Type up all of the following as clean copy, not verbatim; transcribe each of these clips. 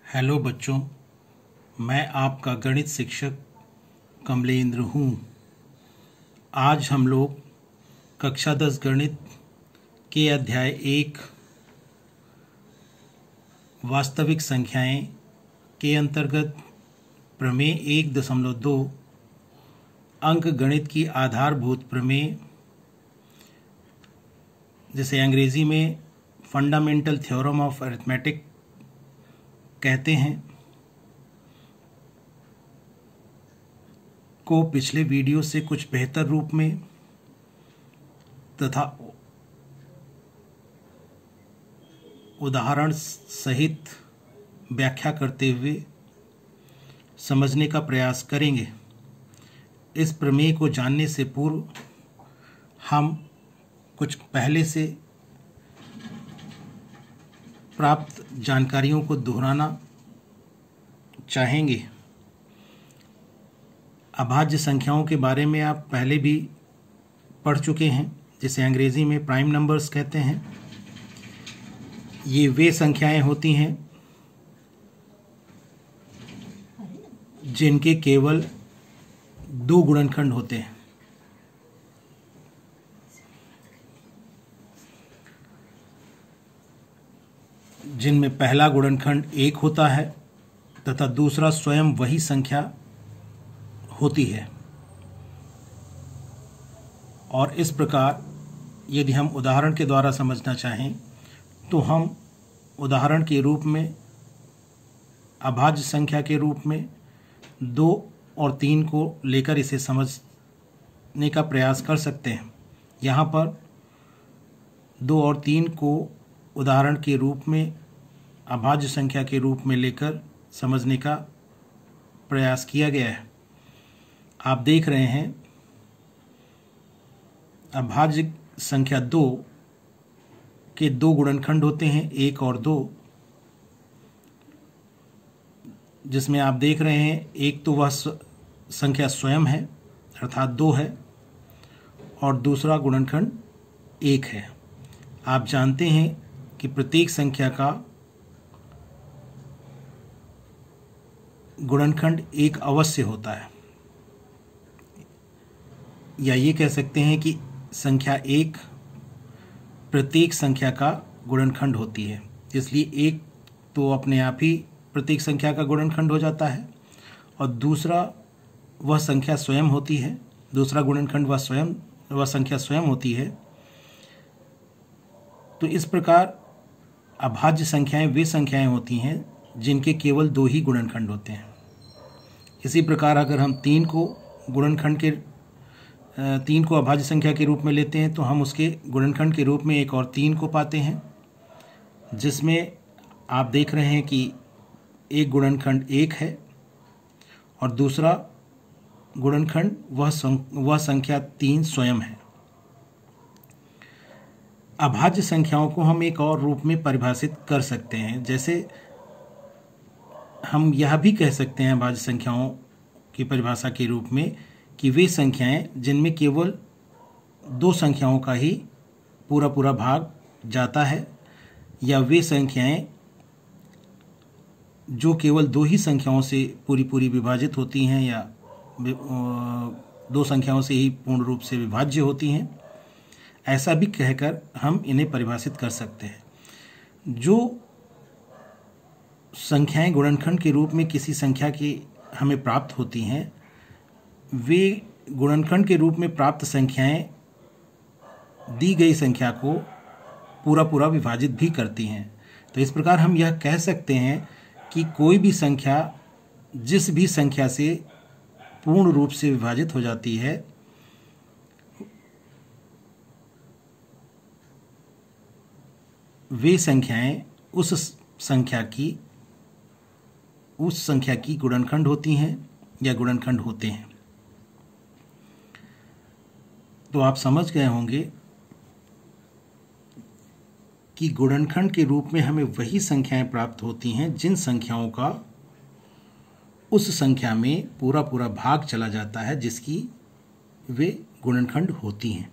Hello बच्चों, मैं आपका गणित शिक्षक कमलेंद्र हूँ। आज हम लोग कक्षा 10 गणित के अध्याय 1 वास्तविक संख्याएं के अंतर्गत प्रमेय 1.2 अंक गणित की आधारभूत प्रमेय, जिसे अंग्रेजी में फंडामेंटल थ्योरम ऑफ अरिथमेटिक कहते हैं, को पिछले वीडियो से कुछ बेहतर रूप में तथा उदाहरण सहित व्याख्या करते हुए समझने का प्रयास करेंगे। इस प्रमेय को जानने से पूर्व हम कुछ पहले से प्राप्त जानकारियों को दोहराना चाहेंगे। अभाज्य संख्याओं के बारे में आप पहले भी पढ़ चुके हैं, जिसे अंग्रेजी में प्राइम नंबर्स कहते हैं। ये वे संख्याएं होती हैं जिनके केवल 2 गुणनखंड होते हैं। जिनमें पहला गुणनखंड 1 होता है तथा दूसरा स्वयं वही संख्या होती है। और इस प्रकार यदि हम उदाहरण के द्वारा समझना चाहें तो हम उदाहरण के रूप में अभाज्य संख्या के रूप में 2 और 3 को लेकर इसे समझने का प्रयास कर सकते हैं। यहाँ पर 2 और 3 को उदाहरण के रूप में अभाज्य संख्या के रूप में लेकर समझने का प्रयास किया गया है। आप देख रहे हैं अभाज्य संख्या 2 के 2 गुणनखंड होते हैं, 1 और 2, जिसमें आप देख रहे हैं एक तो वह संख्या स्वयं है अर्थात 2 है और दूसरा गुणनखंड 1 है। आप जानते हैं कि प्रत्येक संख्या का गुणनखंड 1 अवश्य होता है, या ये कह सकते हैं कि संख्या 1 प्रत्येक संख्या का गुणनखंड होती है। इसलिए 1 तो अपने आप ही प्रत्येक संख्या का गुणनखंड हो जाता है और दूसरा वह संख्या स्वयं होती है, दूसरा गुणनखंड वह संख्या स्वयं होती है। तो इस प्रकार अभाज्य संख्याएं वे संख्याएं होती हैं जिनके केवल 2 ही गुणनखंड होते हैं। इसी प्रकार अगर हम 3 को अभाज्य संख्या के रूप में लेते हैं तो हम उसके गुणनखंड के रूप में 1 और 3 को पाते हैं, जिसमें आप देख रहे हैं कि एक गुणनखंड 1 है और दूसरा गुणनखंड वह संख्या 3 स्वयं है। अभाज्य संख्याओं को हम एक और रूप में परिभाषित कर सकते हैं। जैसे हम यह भी कह सकते हैं अभाज्य संख्याओं की परिभाषा के रूप में कि वे संख्याएं जिनमें केवल 2 संख्याओं का ही पूरा भाग जाता है, या वे संख्याएं जो केवल 2 ही संख्याओं से पूरी विभाजित होती हैं या 2 संख्याओं से ही पूर्ण रूप से विभाज्य होती हैं। ऐसा भी कहकर हम इन्हें परिभाषित कर सकते हैं। जो संख्याएं गुणनखंड के रूप में किसी संख्या की हमें प्राप्त होती हैं, वे गुणनखंड के रूप में प्राप्त संख्याएं दी गई संख्या को पूरा विभाजित भी करती हैं। तो इस प्रकार हम यह कह सकते हैं कि कोई भी संख्या जिस भी संख्या से पूर्ण रूप से विभाजित हो जाती है, वे संख्याएं उस संख्या की गुणनखंड होती हैं या गुणनखंड होते हैं। तो आप समझ गए होंगे कि गुणनखंड के रूप में हमें वही संख्याएं प्राप्त होती हैं जिन संख्याओं का उस संख्या में पूरा भाग चला जाता है जिसकी वे गुणनखंड होती हैं।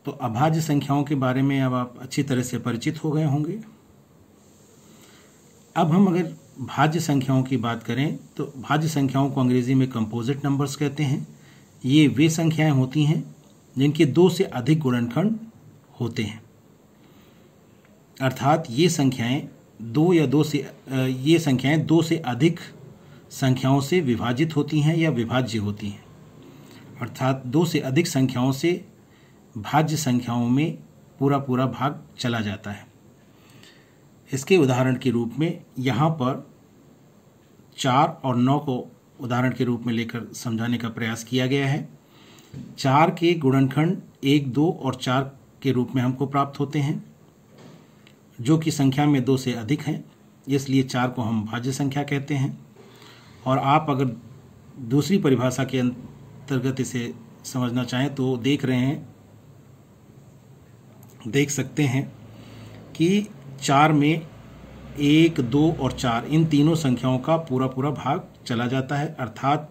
तो अभाज्य संख्याओं के बारे में अब आप अच्छी तरह से परिचित हो गए होंगे। अब हम अगर भाज्य संख्याओं की बात करें तो भाज्य संख्याओं को अंग्रेजी में कंपोजिट नंबर्स कहते हैं। ये वे संख्याएं होती हैं जिनके 2 से अधिक गुणनखंड होते हैं, अर्थात ये संख्याएं 2 से अधिक संख्याओं से विभाजित होती हैं या विभाज्य होती हैं, अर्थात 2 से अधिक संख्याओं से भाज्य संख्याओं में पूरा पूरा भाग चला जाता है। इसके उदाहरण के रूप में यहाँ पर 4 और 9 को उदाहरण के रूप में लेकर समझाने का प्रयास किया गया है। 4 के गुणनखंड 1, 2 और 4 के रूप में हमको प्राप्त होते हैं, जो कि संख्या में 2 से अधिक हैं, इसलिए 4 को हम भाज्य संख्या कहते हैं। और आप अगर दूसरी परिभाषा के अंतर्गत इसे समझना चाहें तो देख सकते हैं कि 4 में 1, 2 और 4 इन तीनों संख्याओं का पूरा पूरा भाग चला जाता है, अर्थात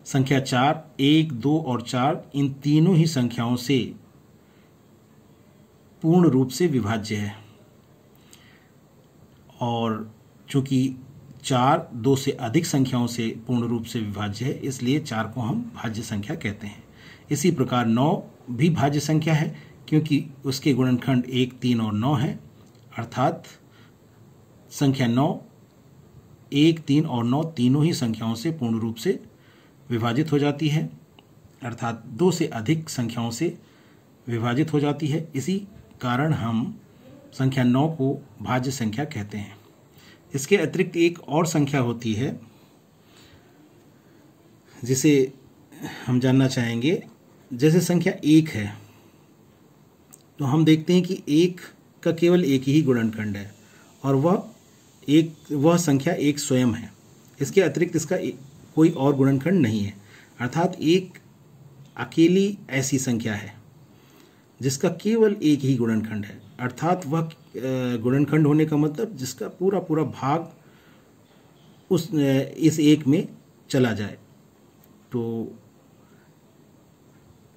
संख्या 4, 1, 2 और 4 इन तीनों ही संख्याओं से पूर्ण रूप से विभाज्य है। और चूंकि 4 2 से अधिक संख्याओं से पूर्ण रूप से विभाज्य है, इसलिए 4 को हम भाज्य संख्या कहते हैं। इसी प्रकार 9 भी भाज्य संख्या है, क्योंकि उसके गुणनखंड 1, 3 और 9 है, अर्थात संख्या 9 1, 3 और 9 तीनों ही संख्याओं से पूर्ण रूप से विभाजित हो जाती है, अर्थात 2 से अधिक संख्याओं से विभाजित हो जाती है। इसी कारण हम संख्या 9 को भाज्य संख्या कहते हैं। इसके अतिरिक्त एक और संख्या होती है जिसे हम जानना चाहेंगे। जैसे संख्या 1 है तो हम देखते हैं कि 1 का केवल एक ही गुणनखंड है और वह संख्या 1 स्वयं है। इसके अतिरिक्त इसका कोई और गुणनखंड नहीं है, अर्थात 1 अकेली ऐसी संख्या है जिसका केवल एक ही गुणनखंड है, अर्थात वह गुणनखंड होने का मतलब जिसका पूरा पूरा भाग इस 1 में चला जाए। तो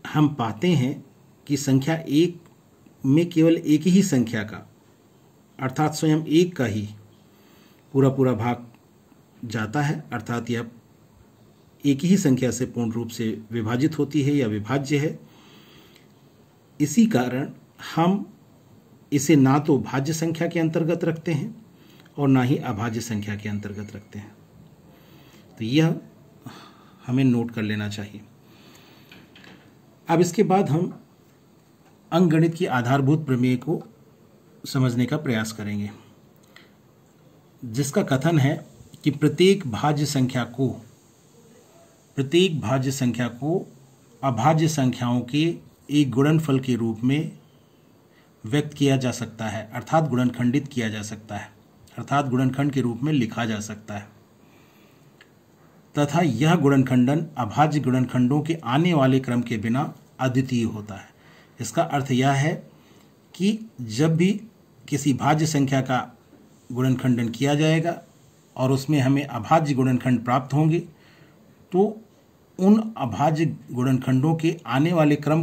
हम पाते हैं कि संख्या 1 में केवल एक ही संख्या का, अर्थात स्वयं 1 का ही पूरा पूरा भाग जाता है, अर्थात यह एक ही संख्या से पूर्ण रूप से विभाजित होती है या विभाज्य है। इसी कारण हम इसे ना तो भाज्य संख्या के अंतर्गत रखते हैं और ना ही अभाज्य संख्या के अंतर्गत रखते हैं। तो यह हमें नोट कर लेना चाहिए। अब इसके बाद हम अंकगणित की आधारभूत प्रमेय को समझने का प्रयास करेंगे, जिसका कथन है कि प्रत्येक भाज्य संख्या को अभाज्य संख्याओं के एक गुणनफल के रूप में व्यक्त किया जा सकता है, अर्थात गुणनखंडित किया जा सकता है, अर्थात गुणनखंड के रूप में लिखा जा सकता है, तथा यह गुणनखंडन अभाज्य गुणनखंडों के आने वाले क्रम के बिना अद्वितीय होता है। इसका अर्थ यह है कि जब भी किसी भाज्य संख्या का गुणनखंडन किया जाएगा और उसमें हमें अभाज्य गुणनखंड प्राप्त होंगे, तो उन अभाज्य गुणनखंडों के आने वाले क्रम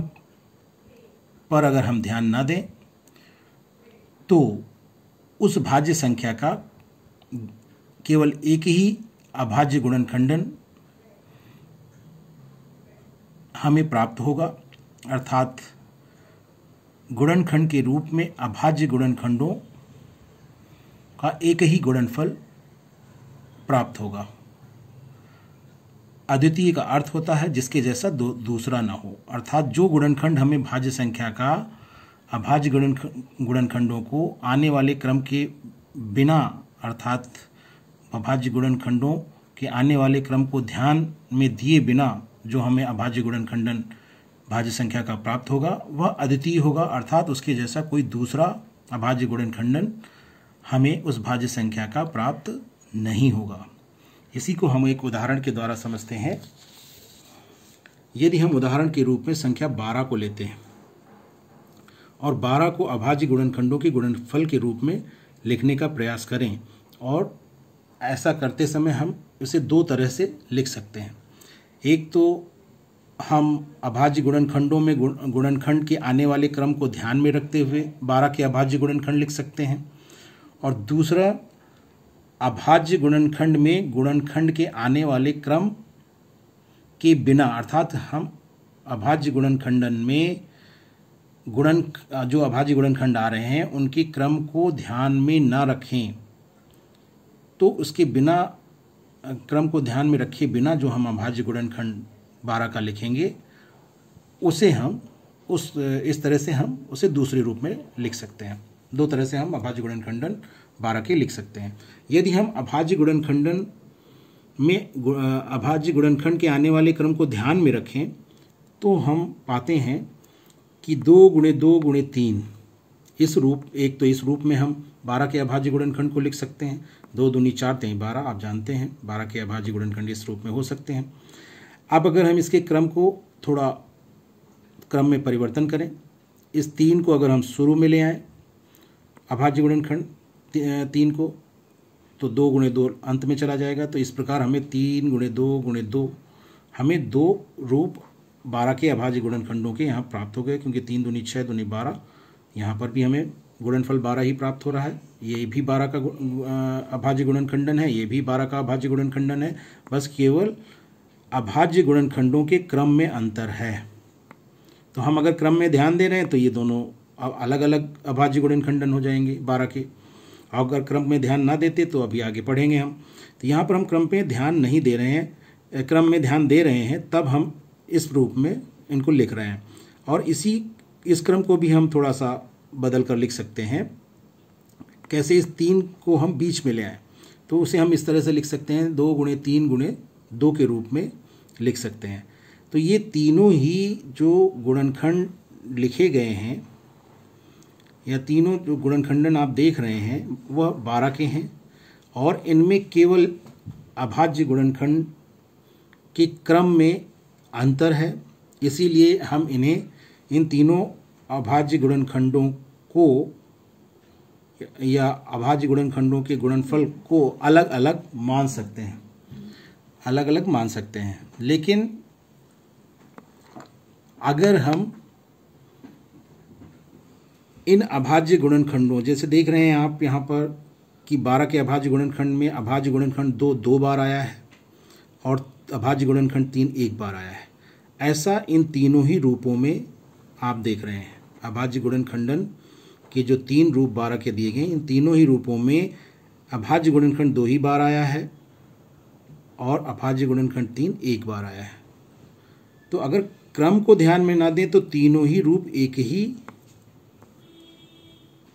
पर अगर हम ध्यान न दें तो उस भाज्य संख्या का केवल एक ही अभाज्य गुणनखंडन हमें प्राप्त होगा, अर्थात गुणनखंड के रूप में अभाज्य गुणनखंडों का एक ही गुणनफल प्राप्त होगा। अद्वितीय का अर्थ होता है जिसके जैसा दूसरा ना हो, अर्थात जो गुणनखंड हमें भाज्य संख्या का अभाज्य गुणनखंडों को आने वाले क्रम के बिना, अर्थात अभाज्य गुणनखंडों के आने वाले क्रम को ध्यान में दिए बिना जो हमें अभाज्य गुणनखंडन भाज्य संख्या का प्राप्त होगा वह अद्वितीय होगा, अर्थात उसके जैसा कोई दूसरा अभाज्य गुणनखंडन हमें उस भाज्य संख्या का प्राप्त नहीं होगा। इसी को हम एक उदाहरण के द्वारा समझते हैं। यदि हम उदाहरण के रूप में संख्या 12 को लेते हैं और 12 को अभाज्य गुणनखंडों के गुणनफल के रूप में लिखने का प्रयास करें, और ऐसा करते समय हम इसे 2 तरह से लिख सकते हैं। एक तो हम अभाज्य गुणनखंडों में गुणनखंड के आने वाले क्रम को ध्यान में रखते हुए 12 के अभाज्य गुणनखंड लिख सकते हैं। और दूसरा, अभाज्य गुणनखंड में गुणनखंड के आने वाले क्रम के बिना, अर्थात हम अभाज्य गुणनखंडन में जो अभाज्य गुणनखंड आ रहे हैं उनके क्रम को ध्यान में ना रखें, तो उसके बिना, क्रम को ध्यान में रखे बिना जो हम अभाज्य गुणनखंड 12 का लिखेंगे उसे हम इस तरह से हम उसे दूसरे रूप में लिख सकते हैं। दो तरह से हम अभाज्य गुणनखंडन 12 के लिख सकते हैं। यदि हम अभाज्य गुणनखंडन में अभाज्य गुणनखंड के आने वाले क्रम को ध्यान में रखें तो हम पाते हैं कि 2 × 2 × 3 इस रूप में हम 12 के अभाज्य गुणनखंड को लिख सकते हैं। 2 दूनी 4 3 12, आप जानते हैं 12 के अभाज्य गुणनखंड इस रूप में हो सकते हैं। अब अगर हम इसके क्रम को थोड़ा क्रम में परिवर्तन करें, इस 3 को अगर हम शुरू में ले आएँ अभाज्य गुणनखंड 3 को, तो 2 × 2 अंत में चला जाएगा। तो इस प्रकार हमें 3 × 2 × 2 हमें 2 रूप 12 के अभाज्य गुणनखंडों के यहाँ प्राप्त हो गए, क्योंकि 3 दूनी 6 दूनी 12, यहाँ पर भी हमें गुणनफल 12 ही प्राप्त हो रहा है। ये भी 12 का अभाज्य गुणनखंडन है, ये भी 12 का अभाज्य गुणनखंडन है, बस केवल अभाज्य गुणनखंडों के क्रम में अंतर है। तो हम अगर क्रम में ध्यान दे रहे हैं तो ये दोनों अलग अलग अभाज्य गुणनखंडन हो जाएंगे 12 के। अगर क्रम में ध्यान ना देते तो अभी आगे पढ़ेंगे हम। तो यहाँ पर हम क्रम पे ध्यान नहीं दे रहे हैं, क्रम में ध्यान दे रहे हैं, तब हम इस रूप में इनको लिख रहे हैं। और इस क्रम को भी हम थोड़ा सा बदल कर लिख सकते हैं। कैसे? इस 3 को हम बीच में ले आए तो उसे हम इस तरह से लिख सकते हैं, 2 × 3 × 2 के रूप में लिख सकते हैं। तो ये तीनों ही जो गुणनखंड लिखे गए हैं या तीनों जो गुणनखंडन आप देख रहे हैं वह 12 के हैं, और इनमें केवल अभाज्य गुणनखंड के क्रम में अंतर है। इसीलिए हम इन तीनों अभाज्य गुणनखंडों को या अभाज्य गुणनखंडों के गुणनफल को अलग अलग मान सकते हैं, अलग अलग मान सकते हैं। लेकिन अगर हम इन अभाज्य गुणनखंडों, जैसे देख रहे हैं आप यहाँ पर कि 12 के अभाज्य गुणनखंड में अभाज्य गुणनखंड 2 बार आया है और अभाज्य गुणनखंड 3 1 बार आया है, ऐसा इन तीनों ही रूपों में आप देख रहे हैं। अभाज्य गुणनखंडन के जो 3 रूप 12 के दिए गए, इन तीनों ही रूपों में अभाज्य गुणनखंड 2 ही बार आया है और अभाज्य गुणनखंड 3 1 बार आया है। तो अगर क्रम को ध्यान में ना दें तो तीनों ही रूप एक ही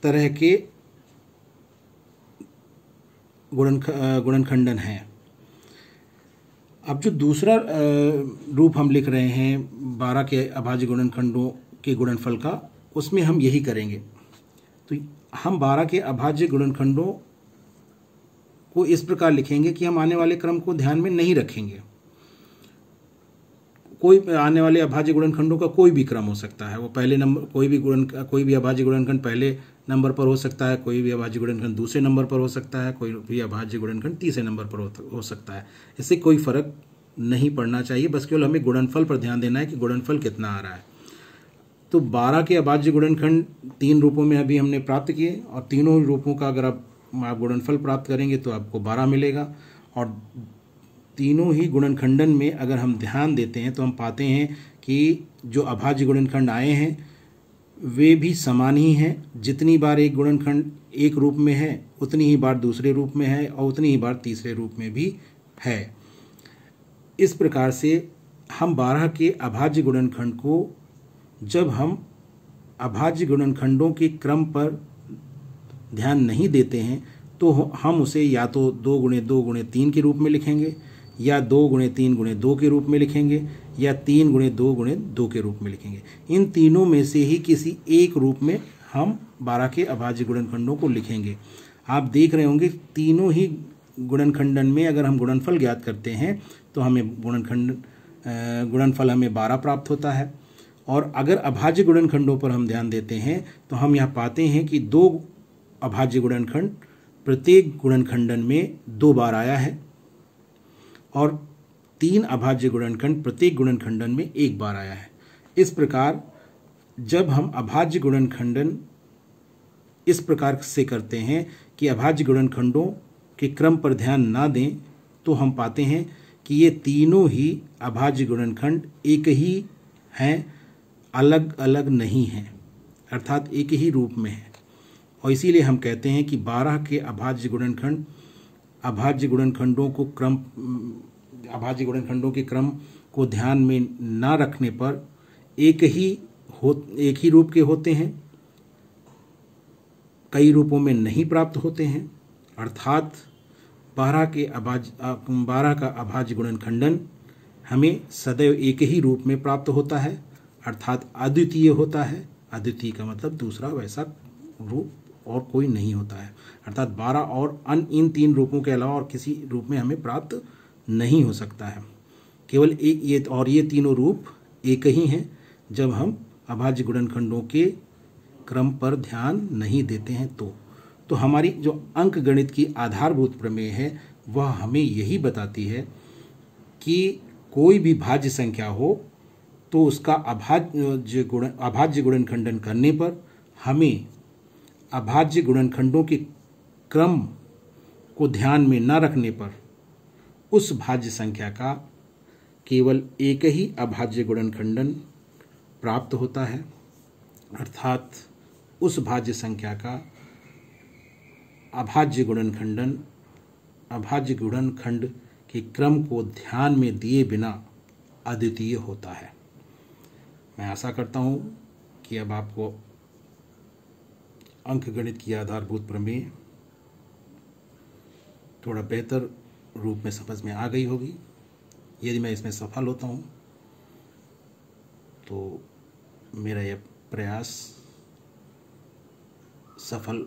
तरह के गुणनखंडन है। अब जो दूसरा रूप हम लिख रहे हैं 12 के अभाज्य गुणनखंडों के गुणनफल का, उसमें हम यही करेंगे। तो हम 12 के अभाज्य गुणनखंडों को इस प्रकार लिखेंगे कि हम आने वाले क्रम को ध्यान में नहीं रखेंगे। कोई आने वाले अभाज्य गुणनखंडों का कोई भी क्रम हो सकता है, वो पहले नंबर कोई भी अभाज्य गुणनखंड पहले नंबर पर हो सकता है, कोई भी अभाज्य गुणनखंड दूसरे नंबर पर हो सकता है, कोई भी अभाज्य गुणनखंड तीसरे नंबर पर हो सकता है। इससे कोई फर्क नहीं पड़ना चाहिए, बस केवल हमें गुणनफल पर ध्यान देना है कि गुणनफल कितना आ रहा है। तो 12 के अभाज्य गुणनखंड 3 रूपों में अभी हमने प्राप्त किए, और तीनों रूपों का अगर आप गुणनफल प्राप्त करेंगे तो आपको 12 मिलेगा। और तीनों ही गुणनखंडन में अगर हम ध्यान देते हैं तो हम पाते हैं कि जो अभाज्य गुणनखंड आए हैं वे भी समान ही हैं। जितनी बार एक गुणनखंड एक रूप में है उतनी ही बार दूसरे रूप में है और उतनी ही बार तीसरे रूप में भी है। इस प्रकार से हम 12 के अभाज्य गुणनखंड को, जब हम अभाज्य गुणनखंडों के क्रम पर ध्यान नहीं देते हैं तो हम उसे या तो 2 × 2 × 3 के रूप में लिखेंगे, या 2 × 3 × 2 के रूप में लिखेंगे, या 3 × 2 × 2 के रूप में लिखेंगे। इन तीनों में से ही किसी एक रूप में हम 12 के अभाज्य गुणनखंडों को लिखेंगे। आप देख रहे होंगे तीनों ही गुणनखंडन में अगर हम गुणनफल ज्ञात करते हैं तो हमें गुणनफल हमें 12 प्राप्त होता है। और अगर अभाज्य गुणनखंडों पर हम ध्यान देते हैं तो हम यहाँ पाते हैं कि 2 अभाज्य गुणनखंड प्रत्येक गुणनखंडन में 2 बार आया है, और 3 अभाज्य गुणनखंड प्रत्येक गुणनखंडन में एक बार आया है। इस प्रकार जब हम अभाज्य गुणनखंडन इस प्रकार से करते हैं कि अभाज्य गुणनखंडों के क्रम पर ध्यान ना दें, तो हम पाते हैं कि ये तीनों ही अभाज्य गुणनखंड एक ही हैं, अलग अलग नहीं हैं, अर्थात एक ही रूप में हैं। और इसीलिए हम कहते हैं कि 12 के अभाज्य गुणनखंडों के क्रम को ध्यान में ना रखने पर एक ही रूप के होते हैं, कई रूपों में नहीं प्राप्त होते हैं। अर्थात 12 का अभाज्य गुणनखंडन हमें सदैव एक ही रूप में प्राप्त होता है, अर्थात अद्वितीय होता है। अद्वितीय का मतलब दूसरा वैसा रूप और कोई नहीं होता है, अर्थात 12 और इन 3 रूपों के अलावा और किसी रूप में हमें प्राप्त नहीं हो सकता है। केवल ये तीनों रूप एक ही हैं जब हम अभाज्य गुणनखंडों के क्रम पर ध्यान नहीं देते हैं। तो हमारी जो अंक गणित की आधारभूत प्रमेय है वह हमें यही बताती है कि कोई भी भाज्य संख्या हो तो उसका अभाज्य गुणनखंडन करने पर हमें अभाज्य गुणनखंडों के क्रम को ध्यान में न रखने पर उस भाज्य संख्या का केवल एक ही अभाज्य गुणनखंडन प्राप्त होता है, अर्थात उस भाज्य संख्या का अभाज्य गुणनखंड के क्रम को ध्यान में दिए बिना अद्वितीय होता है। मैं आशा करता हूँ कि अब आपको अंकगणित की आधारभूत प्रमेय थोड़ा बेहतर रूप में समझ में आ गई होगी। यदि मैं इसमें सफल होता हूँ तो मेरा यह प्रयास सफल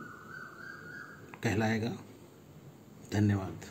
कहलाएगा। धन्यवाद।